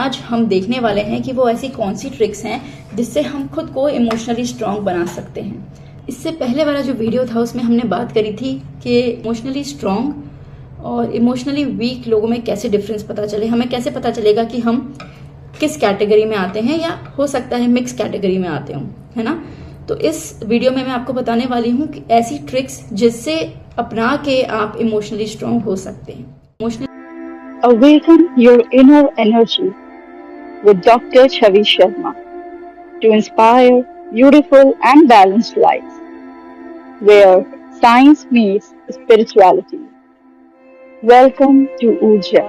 आज हम देखने वाले हैं कि वो ऐसी कौन सी ट्रिक्स हैं जिससे हम खुद को इमोशनली स्ट्रांग बना सकते हैं। इससे पहले वाला जो वीडियो था उसमें हमने बात करी थी कि इमोशनली स्ट्रांग और इमोशनली वीक लोगों में कैसे डिफरेंस पता चले, हमें कैसे पता चलेगा कि हम किस कैटेगरी में आते हैं, या हो सकता है मिक्स कैटेगरी में आते हों, है ना। तो इस वीडियो में मैं आपको बताने वाली हूँ कि ऐसी ट्रिक्स जिससे अपना के आप इमोशनली स्ट्रांग हो सकते हैं। Awaken your inner energy with Dr. Chavi Sharma to inspire beautiful and balanced lives where science meets spirituality. Welcome to Urja.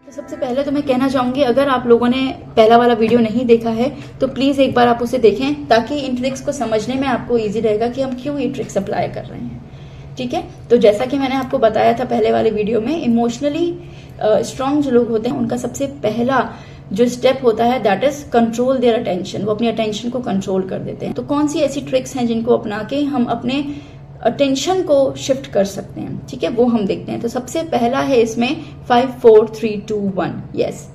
तो सबसे पहले तो मैं कहना चाहूंगी, अगर आप लोगों ने पहला वाला वीडियो नहीं देखा है तो प्लीज एक बार आप उसे देखें, ताकि इन ट्रिक्स को समझने में आपको इजी रहेगा कि हम क्यों ये ट्रिक्स अप्लाई कर रहे हैं। ठीक है, तो जैसा कि मैंने आपको बताया था पहले वाले वीडियो में, इमोशनली स्ट्रांग जो लोग होते हैं उनका सबसे पहला जो स्टेप होता है that is control their attention. वो अपनी अटेंशन को कंट्रोल कर देते हैं। तो कौन सी ऐसी ट्रिक्स हैं जिनको अपना के हम अपने अटेंशन को शिफ्ट कर सकते हैं, ठीक है, वो हम देखते हैं। तो सबसे पहला है इसमें 5 4 3 2 1, yes,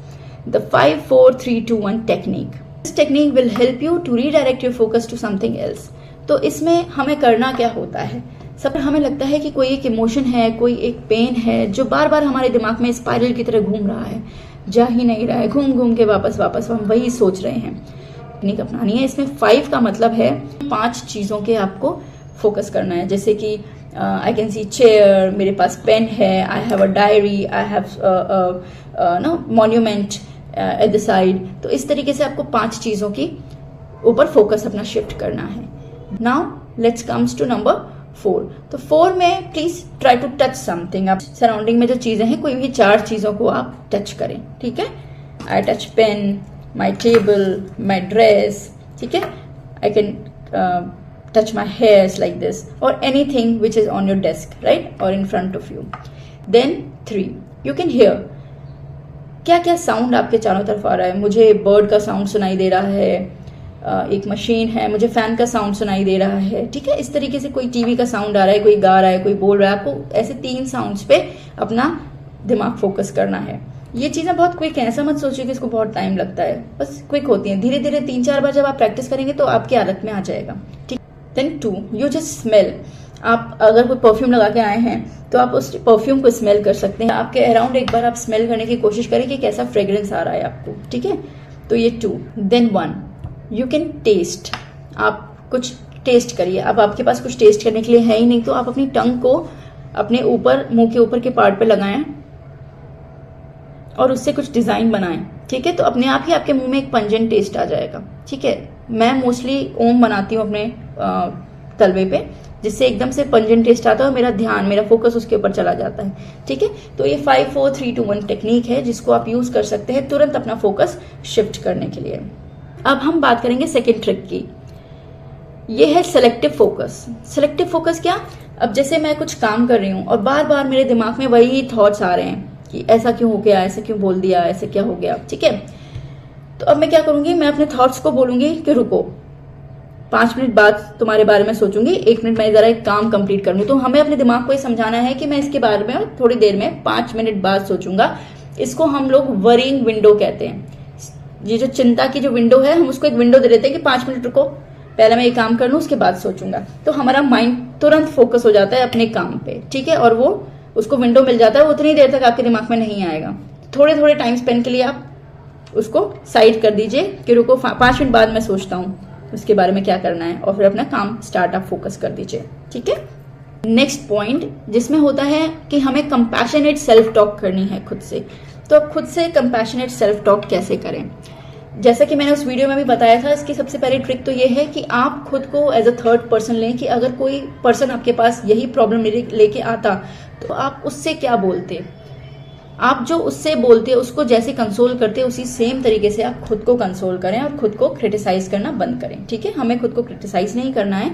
the 5 4 3 2 1 technique. This technique will help you to redirect your focus to something else. तो इसमें हमें करना क्या होता है, सब हमें लगता है कि कोई एक इमोशन है, कोई एक पेन है जो बार बार हमारे दिमाग में स्पाइरल की तरह घूम रहा है, जा ही नहीं रहा है, घूम घूम के वापस हम वही सोच रहे हैं। टेक्निक अपनानी है। इसमें 5 का मतलब है 5 चीजों के आपको फोकस करना है, जैसे कि आई कैन सी चेयर, मेरे पास पेन है, I have a diary, I have no monument at the side. तो इस तरीके से आपको 5 चीजों की ऊपर फोकस अपना शिफ्ट करना है। Now let's comes to number 4। तो 4 में please try to touch something. आप सराउंडिंग में जो चीजें हैं, कोई भी 4 चीजों को आप टच करें, ठीक है। I touch pen, my table, my dress, ठीक है। I can touch my hairs like this, or anything which is on your desk, right, or in front of you. Then 3, you can hear क्या क्या sound आपके चारों तरफ आ रहा है। मुझे बर्ड का साउंड सुनाई दे रहा है, एक मशीन है, मुझे फैन का साउंड सुनाई दे रहा है, ठीक है। इस तरीके से कोई टीवी का साउंड आ रहा है, कोई गा रहा है, कोई बोल रहा है। आपको ऐसे 3 साउंड्स पे अपना दिमाग फोकस करना है। ये चीजें बहुत क्विक है, ऐसा मत सोचिए कि इसको बहुत टाइम लगता है, बस क्विक होती है। धीरे धीरे 3-4 बार जब आप प्रैक्टिस करेंगे तो आपकी आदत में आ जाएगा, ठीक। Then 2, you just smell। आप अगर कोई परफ्यूम लगा के आए हैं तो आप उस परफ्यूम को स्मेल कर सकते हैं। आपके अराउंड एक बार आप स्मेल करने की कोशिश करें कि कैसा फ्रेग्रेंस आ रहा है आपको, ठीक है। तो ये 2। Then 1, you can taste। आप कुछ टेस्ट करिए। अब आपके पास कुछ टेस्ट करने के लिए है ही नहीं, तो आप अपनी टंग को अपने ऊपर, मुंह के ऊपर के पार्ट पे लगाएं और उससे कुछ डिजाइन बनाएं, ठीक है। तो अपने आप ही आपके मुंह में एक पंजेंट टेस्ट आ जाएगा, ठीक है। मैं मोस्टली ओम बनाती हूँ अपने तलवे पे, जिससे एकदम से पंजेंट टेस्ट आता है और मेरा ध्यान, मेरा फोकस उसके ऊपर चला जाता है, ठीक है। तो ये 5 4 3 2 1 टेक्निक है जिसको आप यूज कर सकते हैं तुरंत अपना फोकस शिफ्ट करने के लिए। अब हम बात करेंगे सेकेंड ट्रिक की। ये है सेलेक्टिव फोकस। सेलेक्टिव फोकस क्या, अब जैसे मैं कुछ काम कर रही हूँ और बार बार मेरे दिमाग में वही थॉट्स आ रहे हैं कि ऐसा क्यों हो गया, ऐसा क्यों बोल दिया, ऐसे क्या हो गया, ठीक है। तो अब मैं क्या करूंगी, मैं अपने थॉट्स को बोलूंगी कि रुको, 5 मिनट बाद तुम्हारे बारे में सोचूंगी, 1 मिनट मैं जरा एक काम कंप्लीट कर लूं। तो हमें अपने दिमाग को ये समझाना है कि मैं इसके बारे में थोड़ी देर में 5 मिनट बाद सोचूंगा। इसको हम लोग वरीइंग विंडो कहते हैं। ये जो चिंता की जो विंडो है, हम उसको एक विंडो दे देते हैं कि 5 मिनट रुको, पहले मैं ये काम कर लूं, उसके बाद सोचूंगा। तो हमारा माइंड तुरंत फोकस हो जाता है अपने काम पे, ठीक है, और वो उसको विंडो मिल जाता है। वो उतनी देर तक आपके दिमाग में नहीं आएगा। थोड़े थोड़े टाइम स्पेंड के लिए आप उसको साइड कर दीजिए कि रुको 5 मिनट बाद मैं सोचता हूँ उसके बारे में क्या करना है, और फिर अपना काम स्टार्ट आप फोकस कर दीजिए, ठीक है। नेक्स्ट पॉइंट जिसमें होता है कि हमें कंपैशनेट सेल्फ टॉक करनी है खुद से। तो अब खुद से कंपैशनेट सेल्फ टॉक कैसे करें, जैसा कि मैंने उस वीडियो में भी बताया था। इसकी सबसे पहली ट्रिक तो ये है कि आप खुद को एज अ थर्ड पर्सन लें, कि अगर कोई पर्सन आपके पास यही प्रॉब्लम लेके आता तो आप उससे क्या बोलते, आप जो उससे बोलते हैं उसको जैसे कंसोल करते हैं उसी सेम तरीके से आप खुद को कंसोल करें और खुद को क्रिटिसाइज करना बंद करें, ठीक है। हमें खुद को क्रिटिसाइज नहीं करना है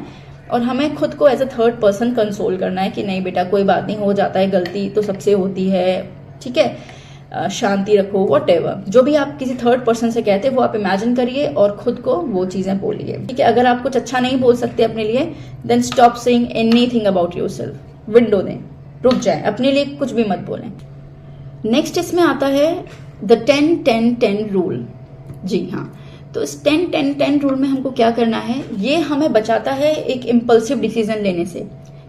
और हमें खुद को as a third person console करना है कि नहीं बेटा, कोई बात नहीं, हो जाता है, गलती तो सबसे होती है, ठीक है, शांति रखो, व्हाटएवर जो भी आप किसी थर्ड पर्सन से कहते हैं वो आप इमेजिन करिए और खुद को वो चीजें बोलिए, ठीक है। अगर आप कुछ अच्छा नहीं बोल सकते अपने लिए, then stop saying anything about yourself. Window दें, रुक जाए, अपने लिए कुछ भी मत बोलें। नेक्स्ट इसमें आता है द 10-10-10 रूल। जी हाँ, तो इस 10-10-10 रूल में हमको क्या करना है, ये हमें बचाता है एक इम्पल्सिव डिसीजन लेने से।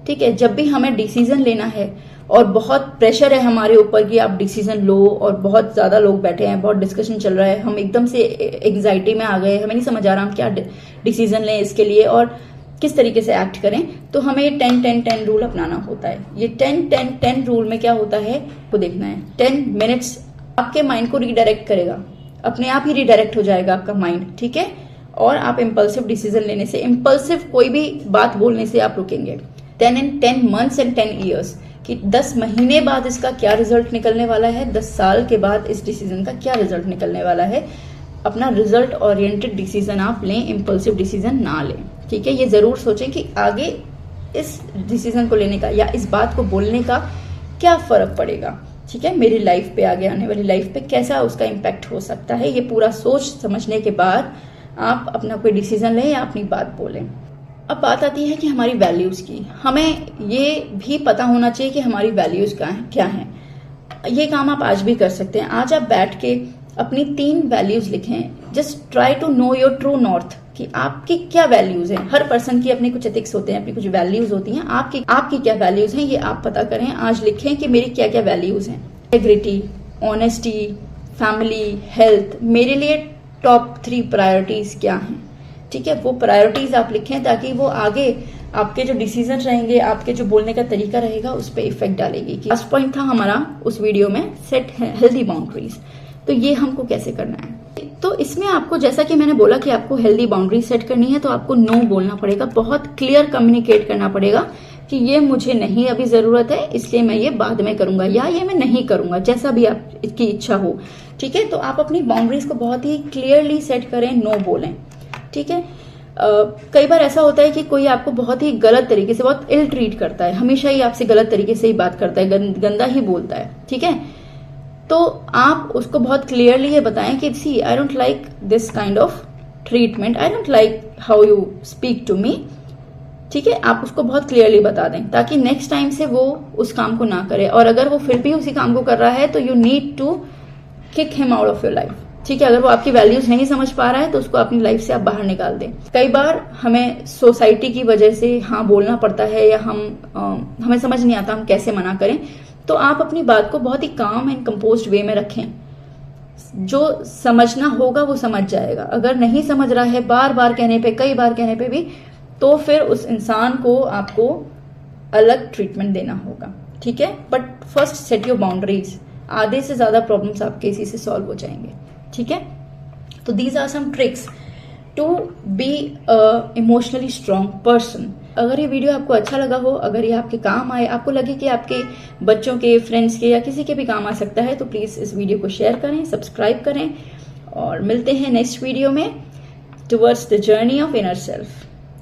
ठीक है, जब भी हमें डिसीजन लेना है और बहुत प्रेशर है हमारे ऊपर कि आप डिसीजन लो, और बहुत ज्यादा लोग बैठे हैं, बहुत डिस्कशन चल रहा है, हम एकदम से एग्जाइटी में आ गए, हमें नहीं समझ आ रहा हम क्या डिसीजन लें इसके लिए और किस तरीके से एक्ट करें, तो हमें 10-10-10 रूल अपनाना होता है। ये 10-10-10 रूल में क्या होता है वो देखना है। 10 मिनट्स आपके माइंड को रीडायरेक्ट करेगा, अपने आप ही रीडायरेक्ट हो जाएगा आपका माइंड। ठीक है, और आप इम्पल्सिव डिसीजन लेने से, इम्पल्सिव कोई भी बात बोलने से आप रुकेंगे। 10 months and 10 years कि 10 महीने बाद इसका क्या रिजल्ट निकलने वाला है, 10 साल के बाद इस डिसीजन का क्या रिजल्ट निकलने वाला है। अपना रिजल्ट ओरिएंटेड डिसीजन आप लें, इम्पल्सिव डिसीजन ना लें। ठीक है, ये जरूर सोचें कि आगे इस डिसीजन को लेने का या इस बात को बोलने का क्या फर्क पड़ेगा। ठीक है, मेरी लाइफ पे, आगे आने वाली लाइफ पे कैसा उसका इम्पैक्ट हो सकता है। ये पूरा सोच समझने के बाद आप अपना कोई डिसीजन लें या अपनी बात बोलें। अब बात आती है कि हमारी वैल्यूज की, हमें ये भी पता होना चाहिए कि हमारी वैल्यूज क्या हैं। ये काम आप आज भी कर सकते हैं। आज आप बैठ के अपनी 3 वैल्यूज लिखें। Just try to know your true north कि आपकी क्या वैल्यूज हैं। हर पर्सन की अपने कुछ एथिक्स होते हैं, अपनी कुछ वैल्यूज होती हैं। आपकी क्या वैल्यूज हैं ये आप पता करें। आज लिखें कि मेरी क्या क्या वैल्यूज हैं। इंटेग्रिटी, ऑनेस्टी, फैमिली, हेल्थ, मेरे लिए टॉप 3 प्रायोरिटीज क्या हैं। ठीक है, वो प्रायोरिटीज आप लिखें ताकि वो आगे आपके जो डिसीजन रहेंगे, आपके जो बोलने का तरीका रहेगा उस पर इफेक्ट डालेगी। फर्स्ट पॉइंट था हमारा उस वीडियो में, सेट हेल्दी बाउंड्रीज। तो ये हमको कैसे करना है, तो इसमें आपको, जैसा कि मैंने बोला कि आपको हेल्दी बाउंड्रीज सेट करनी है, तो आपको नो बोलना पड़ेगा। बहुत क्लियर कम्युनिकेट करना पड़ेगा कि ये मुझे नहीं अभी जरूरत है, इसलिए मैं ये बाद में करूंगा, या ये मैं नहीं करूंगा, जैसा भी आपकी इच्छा हो। ठीक है, तो आप अपनी बाउंड्रीज को बहुत ही क्लियरली सेट करें, नो बोलें। ठीक है, कई बार ऐसा होता है कि कोई आपको बहुत ही गलत तरीके से, बहुत इल ट्रीट करता है, हमेशा ही आपसे गलत तरीके से ही बात करता है, गंदा ही बोलता है। ठीक है, तो आप उसको बहुत क्लियरली ये बताएं कि see, I don't like this kind of treatment, I don't like how you speak to me. ठीक है, आप उसको बहुत क्लियरली बता दें ताकि नेक्स्ट टाइम से वो उस काम को ना करे। और अगर वो फिर भी उसी काम को कर रहा है तो you need to kick him out of your life. ठीक है, अगर वो आपकी वैल्यूज नहीं समझ पा रहा है तो उसको अपनी लाइफ से आप बाहर निकाल दें। कई बार हमें सोसाइटी की वजह से हाँ बोलना पड़ता है, या हमें समझ नहीं आता हम कैसे मना करें, तो आप अपनी बात को बहुत ही काम एंड कंपोज्ड वे में रखें। जो समझना होगा वो समझ जाएगा। अगर नहीं समझ रहा है बार बार कहने पे, कई बार कहने पे भी, तो फिर उस इंसान को आपको अलग ट्रीटमेंट देना होगा। ठीक है, but first set your boundaries. आधे से ज्यादा प्रॉब्लम्स आपके इसी से सॉल्व हो जाएंगे। ठीक है, तो these are some tricks to be emotionally strong person. अगर ये वीडियो आपको अच्छा लगा हो, अगर ये आपके काम आए, आपको लगे कि आपके बच्चों के, फ्रेंड्स के या किसी के भी काम आ सकता है, तो प्लीज इस वीडियो को शेयर करें, सब्सक्राइब करें, और मिलते हैं नेक्स्ट वीडियो में towards the journey of inner self.